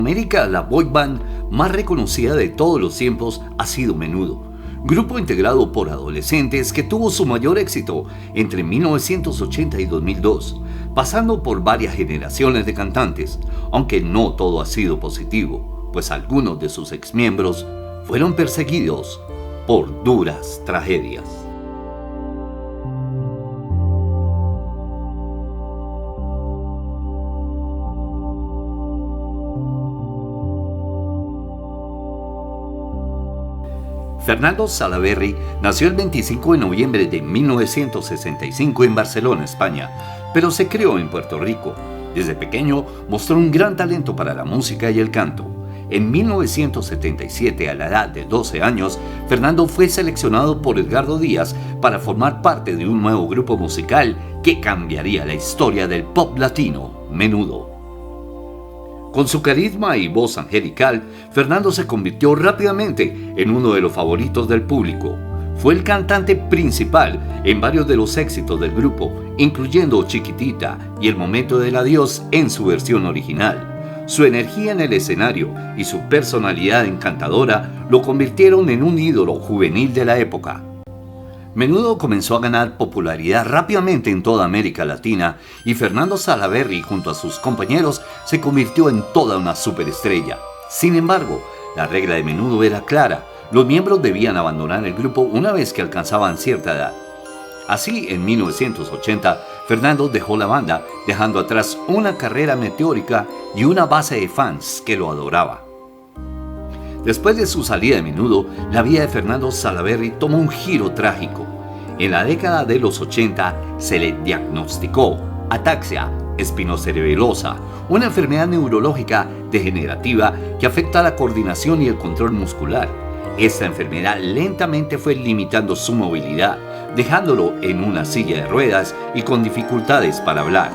América, la boy band más reconocida de todos los tiempos ha sido Menudo, grupo integrado por adolescentes que tuvo su mayor éxito entre 1980 y 2002, pasando por varias generaciones de cantantes, aunque no todo ha sido positivo, pues algunos de sus exmiembros fueron perseguidos por duras tragedias. Fernando Salaverry nació el 25 de noviembre de 1965 en Barcelona, España, pero se crió en Puerto Rico. Desde pequeño mostró un gran talento para la música y el canto. En 1977, a la edad de 12 años, Fernando fue seleccionado por Edgardo Díaz para formar parte de un nuevo grupo musical que cambiaría la historia del pop latino, Menudo. Con su carisma y voz angelical, Fernando se convirtió rápidamente en uno de los favoritos del público. Fue el cantante principal en varios de los éxitos del grupo, incluyendo Chiquitita y El Momento del Adiós en su versión original. Su energía en el escenario y su personalidad encantadora lo convirtieron en un ídolo juvenil de la época. Menudo comenzó a ganar popularidad rápidamente en toda América Latina y Fernando Salaverry junto a sus compañeros se convirtió en toda una superestrella. Sin embargo, la regla de Menudo era clara: los miembros debían abandonar el grupo una vez que alcanzaban cierta edad. Así, en 1980, Fernando dejó la banda, dejando atrás una carrera meteórica y una base de fans que lo adoraba. Después de su salida de Menudo, la vida de Fernando Salaverry tomó un giro trágico. En la década de los 80 se le diagnosticó ataxia espinocerebelosa, una enfermedad neurológica degenerativa que afecta la coordinación y el control muscular. Esta enfermedad lentamente fue limitando su movilidad, dejándolo en una silla de ruedas y con dificultades para hablar.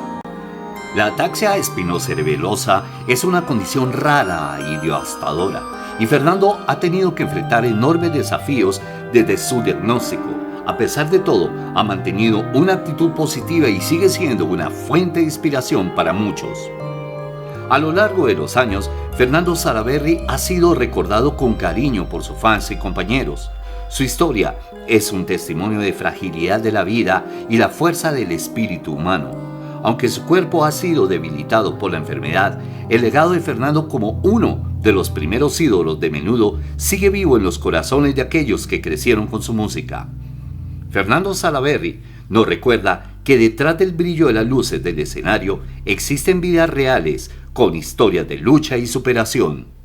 La ataxia espinocerebelosa es una condición rara y devastadora, y Fernando ha tenido que enfrentar enormes desafíos desde su diagnóstico. A pesar de todo, ha mantenido una actitud positiva y sigue siendo una fuente de inspiración para muchos. A lo largo de los años, Fernando Salaverry ha sido recordado con cariño por sus fans y compañeros. Su historia es un testimonio de fragilidad de la vida y la fuerza del espíritu humano. Aunque su cuerpo ha sido debilitado por la enfermedad, el legado de Fernando como uno de los primeros ídolos de Menudo sigue vivo en los corazones de aquellos que crecieron con su música. Fernando Salaverry nos recuerda que detrás del brillo de las luces del escenario existen vidas reales con historias de lucha y superación.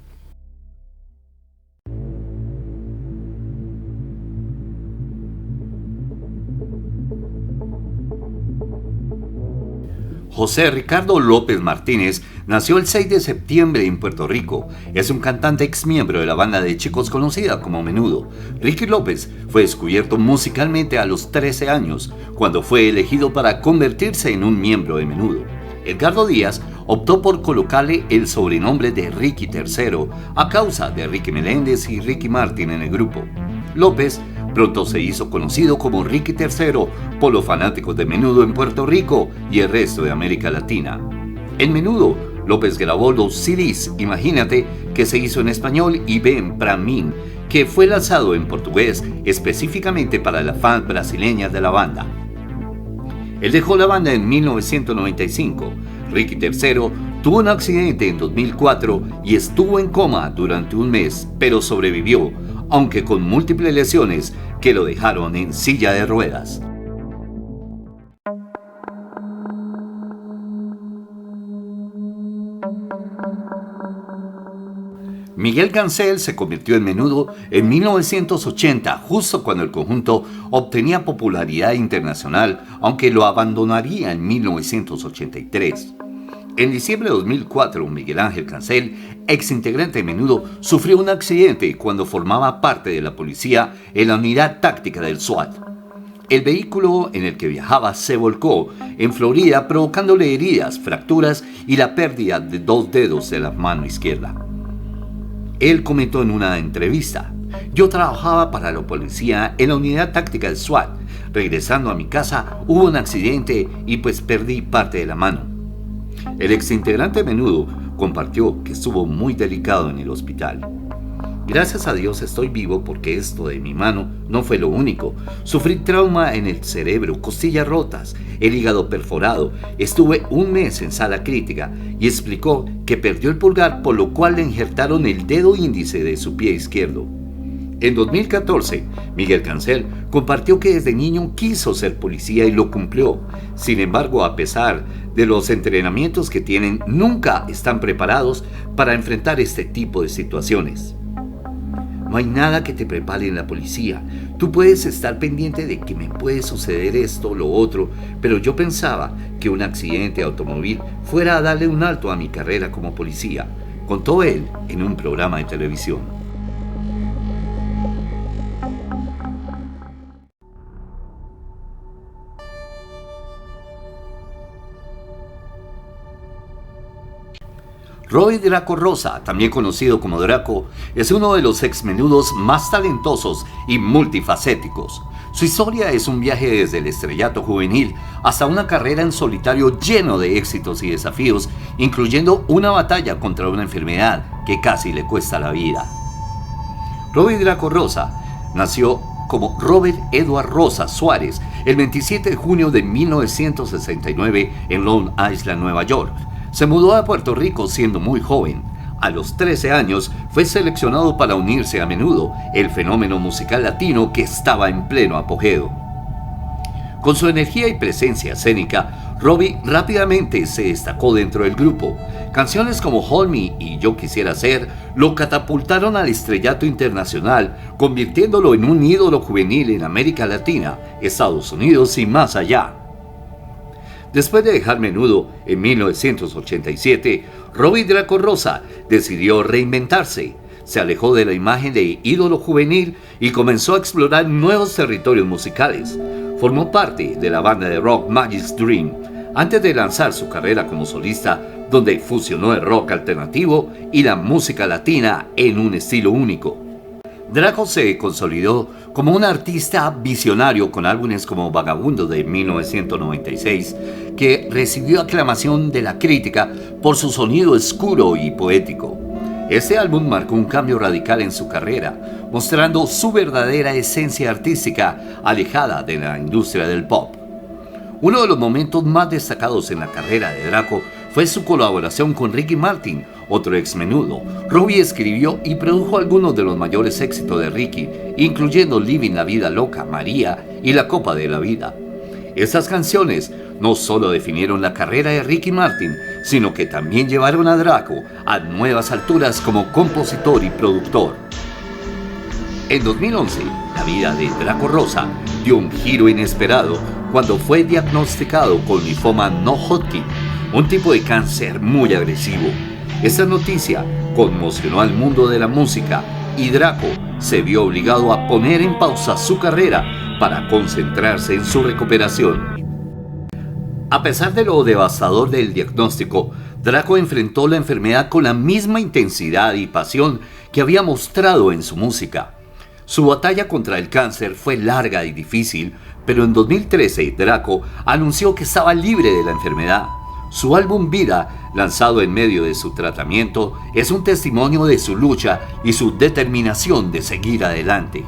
José Ricardo López Martínez nació el 6 de septiembre en Puerto Rico. Es un cantante exmiembro de la banda de chicos conocida como Menudo. Ricky López fue descubierto musicalmente a los 13 años, cuando fue elegido para convertirse en un miembro de Menudo. Edgardo Díaz optó por colocarle el sobrenombre de Ricky III a causa de Ricky Meléndez y Ricky Martin en el grupo. López pronto se hizo conocido como Ricky III por los fanáticos de Menudo en Puerto Rico y el resto de América Latina. En Menudo, López grabó los CDs Imagínate, que se hizo en español, y Ven Pra Mim, que fue lanzado en portugués específicamente para las fans brasileñas de la banda. Él dejó la banda en 1995. Ricky III tuvo un accidente en 2004 y estuvo en coma durante un mes, pero sobrevivió, aunque con múltiples lesiones que lo dejaron en silla de ruedas. Miguel Cancel se convirtió en Menudo en 1980, justo cuando el conjunto obtenía popularidad internacional, aunque lo abandonaría en 1983. En diciembre de 2004, Miguel Ángel Cancel, ex integrante de Menudo, sufrió un accidente cuando formaba parte de la policía en la unidad táctica del SWAT. El vehículo en el que viajaba se volcó en Florida, provocándole heridas, fracturas y la pérdida de 2 dedos de la mano izquierda. Él comentó en una entrevista: "Yo trabajaba para la policía en la unidad táctica del SWAT. Regresando a mi casa hubo un accidente y pues perdí parte de la mano". El exintegrante de Menudo compartió que estuvo muy delicado en el hospital. Gracias a Dios estoy vivo porque esto de mi mano no fue lo único. Sufrí trauma en el cerebro, costillas rotas, el hígado perforado. Estuve un mes en sala crítica y explicó que perdió el pulgar, por lo cual le injertaron el dedo índice de su pie izquierdo. En 2014, Miguel Cancel compartió que desde niño quiso ser policía y lo cumplió. Sin embargo, a pesar de los entrenamientos que tienen, nunca están preparados para enfrentar este tipo de situaciones. No hay nada que te prepare en la policía. Tú puedes estar pendiente de que me puede suceder esto o lo otro, pero yo pensaba que un accidente de automóvil fuera a darle un alto a mi carrera como policía, contó él en un programa de televisión. Robbie Draco Rosa, también conocido como Draco, es uno de los exmenudos más talentosos y multifacéticos. Su historia es un viaje desde el estrellato juvenil hasta una carrera en solitario lleno de éxitos y desafíos, incluyendo una batalla contra una enfermedad que casi le cuesta la vida. Robbie Draco Rosa nació como Robert Edward Rosa Suárez el 27 de junio de 1969 en Long Island, Nueva York. Se mudó a Puerto Rico siendo muy joven. A los 13 años fue seleccionado para unirse a Menudo, el fenómeno musical latino que estaba en pleno apogeo. Con su energía y presencia escénica, Robbie rápidamente se destacó dentro del grupo. Canciones como Hold Me y Yo Quisiera Ser lo catapultaron al estrellato internacional, convirtiéndolo en un ídolo juvenil en América Latina, Estados Unidos y más allá. Después de dejar Menudo en 1987, Robbie Draco Rosa decidió reinventarse. Se alejó de la imagen de ídolo juvenil y comenzó a explorar nuevos territorios musicales. Formó parte de la banda de rock Magic's Dream antes de lanzar su carrera como solista, donde fusionó el rock alternativo y la música latina en un estilo único. Draco se consolidó como un artista visionario con álbumes como Vagabundo de 1996, que recibió aclamación de la crítica por su sonido oscuro y poético. Este álbum marcó un cambio radical en su carrera, mostrando su verdadera esencia artística alejada de la industria del pop. Uno de los momentos más destacados en la carrera de Draco fue su colaboración con Ricky Martin, otro ex Menudo. Robbie escribió y produjo algunos de los mayores éxitos de Ricky, incluyendo Living la Vida Loca, María y La Copa de la Vida. Estas canciones no solo definieron la carrera de Ricky Martin, sino que también llevaron a Draco a nuevas alturas como compositor y productor. En 2011, la vida de Draco Rosa dio un giro inesperado cuando fue diagnosticado con linfoma no Hodgkin, un tipo de cáncer muy agresivo. Esta noticia conmocionó al mundo de la música y Draco se vio obligado a poner en pausa su carrera para concentrarse en su recuperación. A pesar de lo devastador del diagnóstico, Draco enfrentó la enfermedad con la misma intensidad y pasión que había mostrado en su música. Su batalla contra el cáncer fue larga y difícil, pero en 2013 Draco anunció que estaba libre de la enfermedad. Su álbum Vida, lanzado en medio de su tratamiento, es un testimonio de su lucha y su determinación de seguir adelante.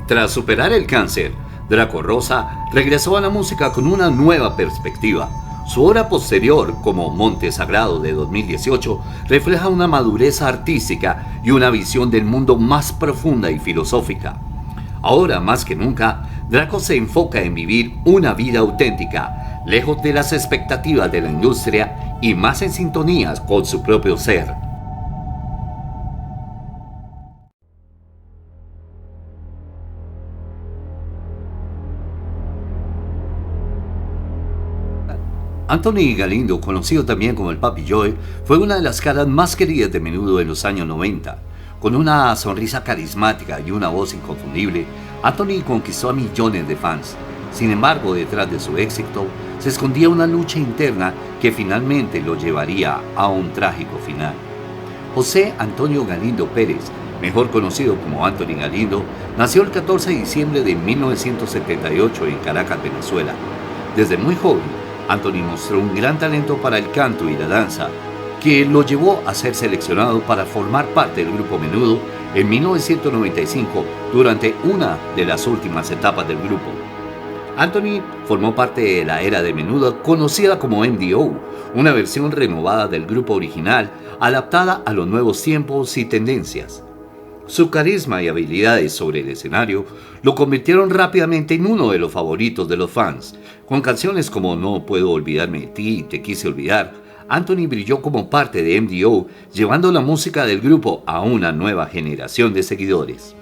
Tras superar el cáncer, Draco Rosa regresó a la música con una nueva perspectiva. Su obra posterior, como Monte Sagrado de 2018, refleja una madurez artística y una visión del mundo más profunda y filosófica. Ahora, más que nunca, Draco se enfoca en vivir una vida auténtica, lejos de las expectativas de la industria y más en sintonía con su propio ser. Anthony Galindo, conocido también como el Papi Joe, fue una de las caras más queridas de Menudo en los años 90. Con una sonrisa carismática y una voz inconfundible, Anthony conquistó a millones de fans. Sin embargo, detrás de su éxito, se escondía una lucha interna que finalmente lo llevaría a un trágico final. José Antonio Galindo Pérez, mejor conocido como Anthony Galindo, nació el 14 de diciembre de 1978 en Caracas, Venezuela. Desde muy joven, Anthony mostró un gran talento para el canto y la danza, que lo llevó a ser seleccionado para formar parte del grupo Menudo en 1995 durante una de las últimas etapas del grupo. Anthony formó parte de la era de Menudo conocida como MDO, una versión renovada del grupo original adaptada a los nuevos tiempos y tendencias. Su carisma y habilidades sobre el escenario lo convirtieron rápidamente en uno de los favoritos de los fans. Con canciones como No puedo olvidarme de ti y Te quise olvidar, Anthony brilló como parte de MDO, llevando la música del grupo a una nueva generación de seguidores.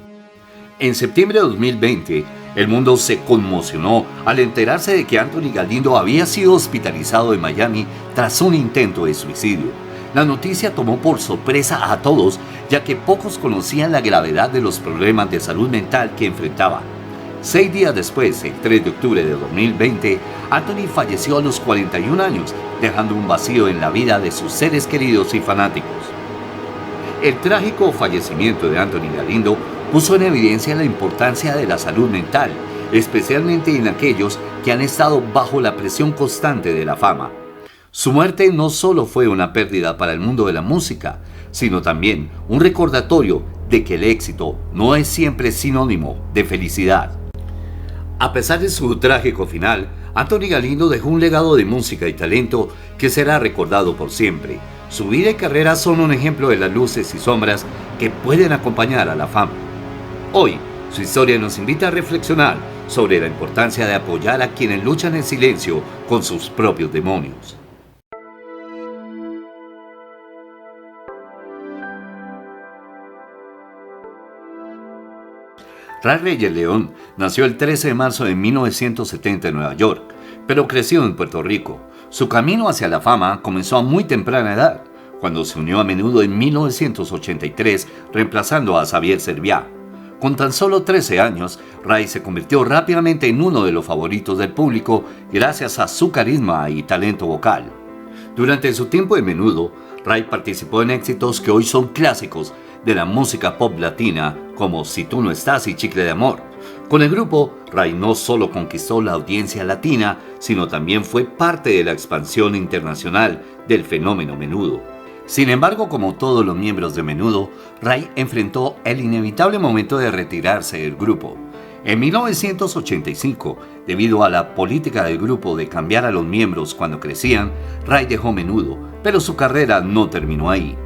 En septiembre de 2020, el mundo se conmocionó al enterarse de que Anthony Galindo había sido hospitalizado en Miami tras un intento de suicidio. La noticia tomó por sorpresa a todos, ya que pocos conocían la gravedad de los problemas de salud mental que enfrentaba. 6 días después, el 3 de octubre de 2020, Anthony falleció a los 41 años, dejando un vacío en la vida de sus seres queridos y fanáticos. El trágico fallecimiento de Anthony Galindo puso en evidencia la importancia de la salud mental, especialmente en aquellos que han estado bajo la presión constante de la fama. Su muerte no solo fue una pérdida para el mundo de la música, sino también un recordatorio de que el éxito no es siempre sinónimo de felicidad. A pesar de su trágico final, Anthony Galindo dejó un legado de música y talento que será recordado por siempre. Su vida y carrera son un ejemplo de las luces y sombras que pueden acompañar a la fama. Hoy, su historia nos invita a reflexionar sobre la importancia de apoyar a quienes luchan en silencio con sus propios demonios. Ray Reyes León nació el 13 de marzo de 1970 en Nueva York, pero creció en Puerto Rico. Su camino hacia la fama comenzó a muy temprana edad, cuando se unió a Menudo en 1983, reemplazando a Xavier Cerviá. Con tan solo 13 años, Ray se convirtió rápidamente en uno de los favoritos del público gracias a su carisma y talento vocal. Durante su tiempo en Menudo, Ray participó en éxitos que hoy son clásicos de la música pop latina, como Si tú no estás y Chicle de amor. Con el grupo, Ray no solo conquistó la audiencia latina, sino también fue parte de la expansión internacional del fenómeno Menudo. Sin embargo, como todos los miembros de Menudo, Ray enfrentó el inevitable momento de retirarse del grupo. En 1985, debido a la política del grupo de cambiar a los miembros cuando crecían, Ray dejó Menudo, pero su carrera no terminó ahí.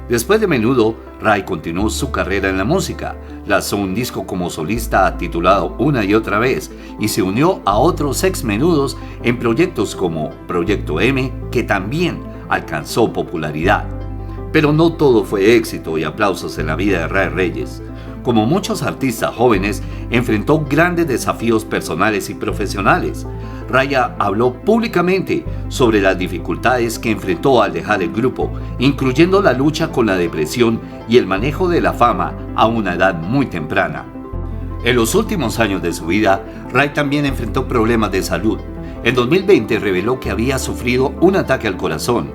Después de Menudo, Ray continuó su carrera en la música, lanzó un disco como solista titulado Una y otra vez y se unió a otros ex Menudos en proyectos como Proyecto M, que también alcanzó popularidad. Pero no todo fue éxito y aplausos en la vida de Ray Reyes. Como muchos artistas jóvenes, enfrentó grandes desafíos personales y profesionales. Raya habló públicamente sobre las dificultades que enfrentó al dejar el grupo, incluyendo la lucha con la depresión y el manejo de la fama a una edad muy temprana. En los últimos años de su vida, Ray también enfrentó problemas de salud. En 2020 reveló que había sufrido un ataque al corazón.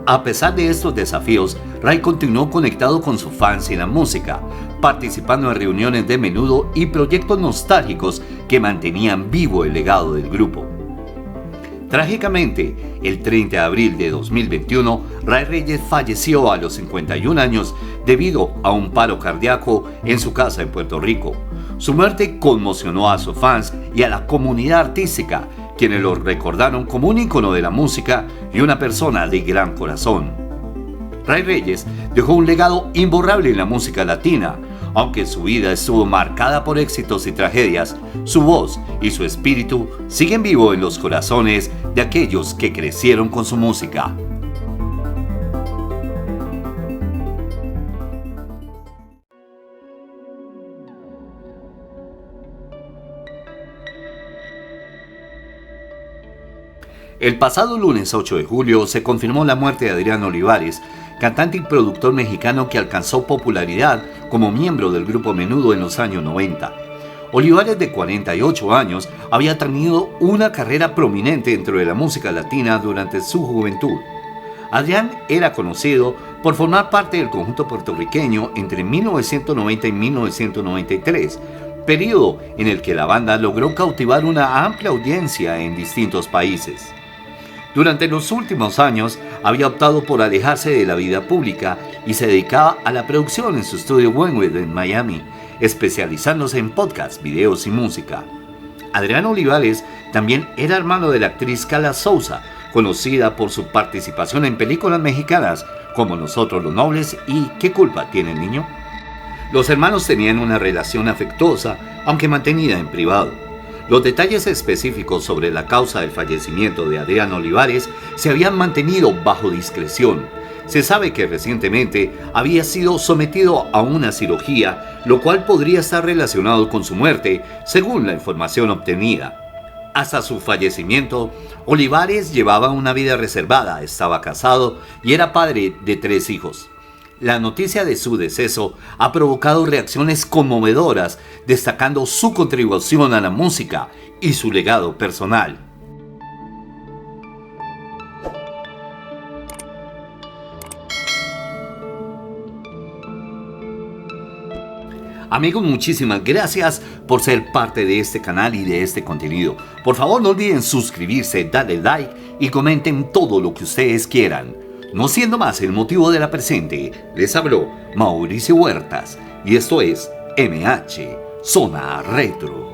A pesar de estos desafíos, Ray continuó conectado con sus fans y la música, participando en reuniones de Menudo y proyectos nostálgicos que mantenían vivo el legado del grupo. Trágicamente, el 30 de abril de 2021, Ray Reyes falleció a los 51 años debido a un paro cardíaco en su casa en Puerto Rico. Su muerte conmocionó a sus fans y a la comunidad artística, quienes lo recordaron como un ícono de la música y una persona de gran corazón. Ray Reyes dejó un legado imborrable en la música latina. Aunque su vida estuvo marcada por éxitos y tragedias, su voz y su espíritu siguen vivos en los corazones de aquellos que crecieron con su música. El pasado lunes 8 de julio se confirmó la muerte de Adrián Olivares, cantante y productor mexicano que alcanzó popularidad como miembro del grupo Menudo en los años 90. Olivares, de 48 años, había tenido una carrera prominente dentro de la música latina durante su juventud. Adrián era conocido por formar parte del conjunto puertorriqueño entre 1990 y 1993, periodo en el que la banda logró cautivar una amplia audiencia en distintos países. Durante los últimos años había optado por alejarse de la vida pública y se dedicaba a la producción en su estudio Wentworth en Miami, especializándose en podcasts, videos y música. Adrián Olivares también era hermano de la actriz Carla Souza, conocida por su participación en películas mexicanas como Nosotros los Nobles y ¿Qué culpa tiene el niño? Los hermanos tenían una relación afectuosa, aunque mantenida en privado. Los detalles específicos sobre la causa del fallecimiento de Adrián Olivares se habían mantenido bajo discreción. Se sabe que recientemente había sido sometido a una cirugía, lo cual podría estar relacionado con su muerte, según la información obtenida. Hasta su fallecimiento, Olivares llevaba una vida reservada, estaba casado y era padre de 3 hijos. La noticia de su deceso ha provocado reacciones conmovedoras, destacando su contribución a la música y su legado personal. Amigos, muchísimas gracias por ser parte de este canal y de este contenido. Por favor, no olviden suscribirse, darle like y comenten todo lo que ustedes quieran. No siendo más el motivo de la presente, les habló Mauricio Huertas y esto es MH Zona Retro.